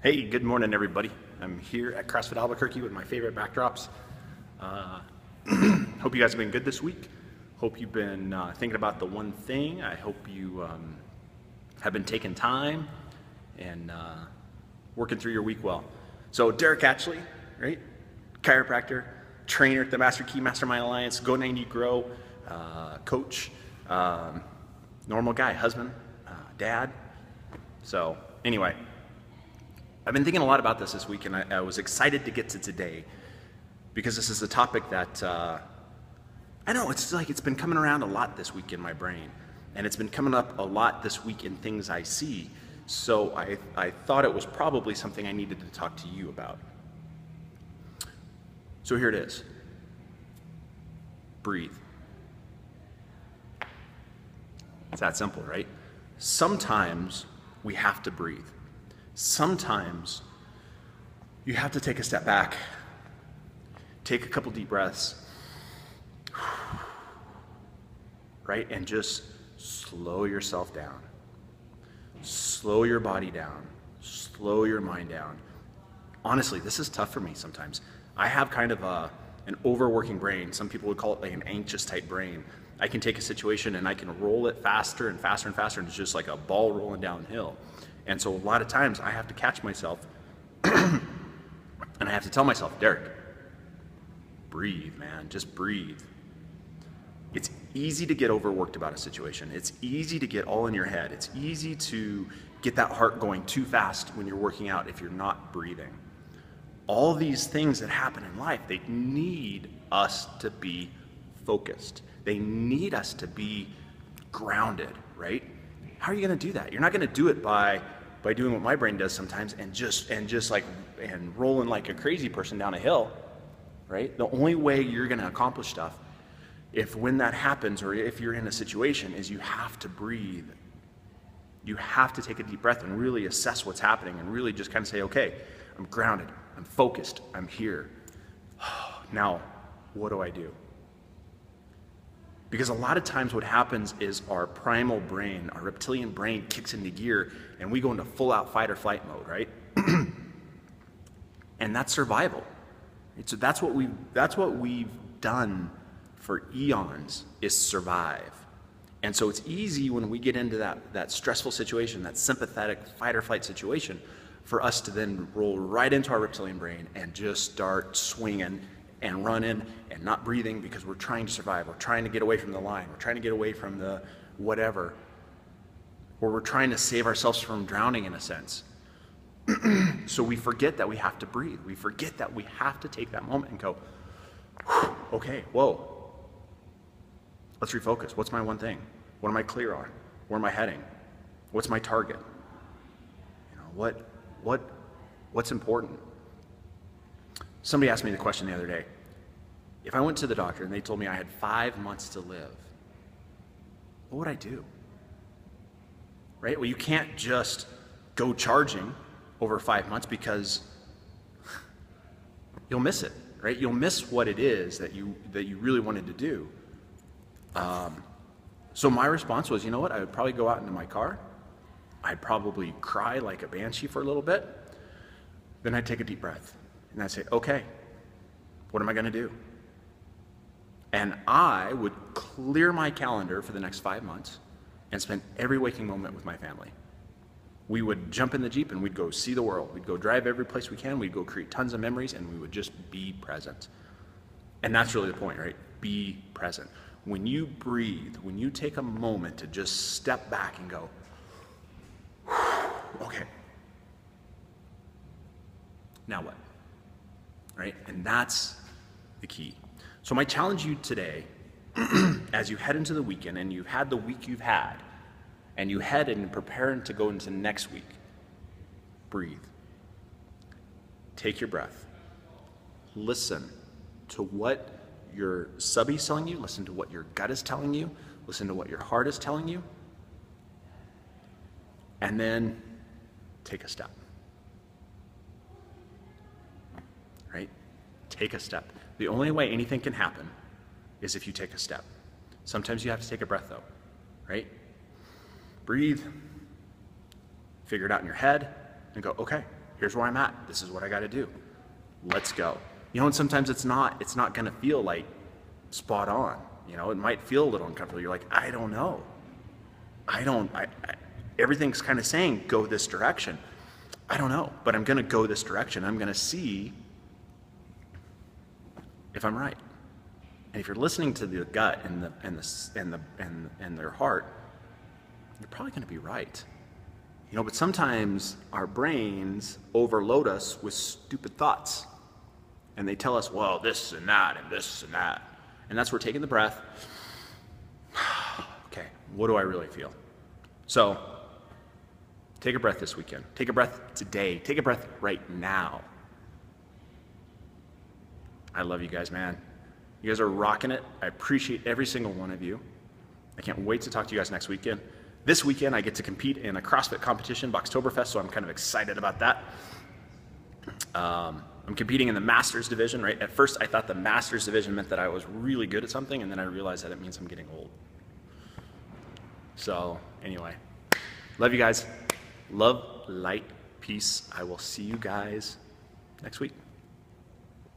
Hey, good morning, everybody. I'm here at CrossFit Albuquerque with my favorite backdrops. Hope you guys have been good this week. Hope you've been thinking about the one thing. I hope you have been taking time and working through your week well. So Derek Atchley, right? Chiropractor, trainer at the Master Key Mastermind Alliance, Go 90 Grow, coach, normal guy, husband, dad. So anyway, I've been thinking a lot about this week, and I was excited to get to today because this is a topic that I know it's been coming around a lot this week in my brain, and it's been coming up a lot this week in things I see. So I thought it was probably something I needed to talk to you about. So here it is. Breathe. It's that simple, right? Sometimes we have to breathe. Sometimes you have to take a step back, take a couple deep breaths, right? And just slow yourself down. Slow your body down. Slow your mind down. Honestly, this is tough for me sometimes. I have kind of an overworking brain. Some people would call it like an anxious type brain. I can take a situation and I can roll it faster and faster and faster, and it's just like a ball rolling downhill. And so a lot of times I have to catch myself and I have to tell myself, Derek, breathe, man, just breathe. It's easy to get overworked about a situation. It's easy to get all in your head. It's easy to get that heart going too fast when you're working out if you're not breathing. All these things that happen in life, they need us to be focused. They need us to be grounded, right? How are you going to do that? You're not going to do it by doing what my brain does sometimes and rolling like a crazy person down a hill, right? The only way you're going to accomplish stuff when that happens, or if you're in a situation, is you have to breathe. You have to take a deep breath and really assess what's happening and really just kind of say, okay, I'm grounded, I'm focused, I'm here. Now, what do I do? Because a lot of times what happens is our primal brain, our reptilian brain kicks into gear and we go into full out fight or flight mode, right? And that's survival. So that's what we've done for eons, is survive. And so it's easy when we get into that stressful situation, that sympathetic fight or flight situation, for us to then roll right into our reptilian brain and just start swinging and running and not breathing because we're trying to survive. We're trying to get away from the line. We're trying to get away from the whatever. Or we're trying to save ourselves from drowning in a sense. So we forget that we have to breathe. We forget that we have to take that moment and go, okay, whoa. Let's refocus. What's my one thing? What am I clear on? Where am I heading? What's my target? What's important? Somebody asked me the question the other day. If I went to the doctor and they told me I had 5 months to live, what would I do? Right? Well, you can't just go charging over 5 months because you'll miss it, right? You'll miss what it is that you really wanted to do. So my response was, you know what? I would probably go out into my car. I'd probably cry like a banshee for a little bit. Then I'd take a deep breath. And I'd say, okay, what am I going to do? And I would clear my calendar for the next 5 months and spend every waking moment with my family. We would jump in the Jeep and we'd go see the world. We'd go drive every place we can. We'd go create tons of memories, and we would just be present. And that's really the point, right? Be present. When you breathe, when you take a moment to just step back and go, okay, now what? Right? And that's the key. So my challenge you today, as you head into the weekend and you've had the week you've had, and you head and preparing to go into next week, breathe. Take your breath. Listen to what your subby's telling you. Listen to what your gut is telling you. Listen to what your heart is telling you. And then take a step. Right? Take a step. The only way anything can happen is if you take a step. Sometimes you have to take a breath though, right? Breathe, figure it out in your head, and go, okay, Here's where I'm at. This is what I got to do. Let's go. You know, and sometimes it's not going to feel like spot on. You know, it might feel a little uncomfortable. You're like, I don't know. Everything's kind of saying go this direction. I don't know, but I'm going to go this direction. I'm going to see if I'm right. And if you're listening to the gut and their heart, you're probably going to be right. You know, but sometimes our brains overload us with stupid thoughts. And they tell us, well, this and that and this and that. And that's where we're taking the breath. Okay, what do I really feel? So, take a breath this weekend. Take a breath today. Take a breath right now. I love you guys, man. You guys are rocking it. I appreciate every single one of you. I can't wait to talk to you guys next weekend. This weekend, I get to compete in a CrossFit competition, Boxtoberfest, so I'm kind of excited about that. I'm competing in the Masters division, right? At first, I thought the Masters division meant that I was really good at something, and then I realized that it means I'm getting old. So, anyway, love you guys. Love, light, peace. I will see you guys next week.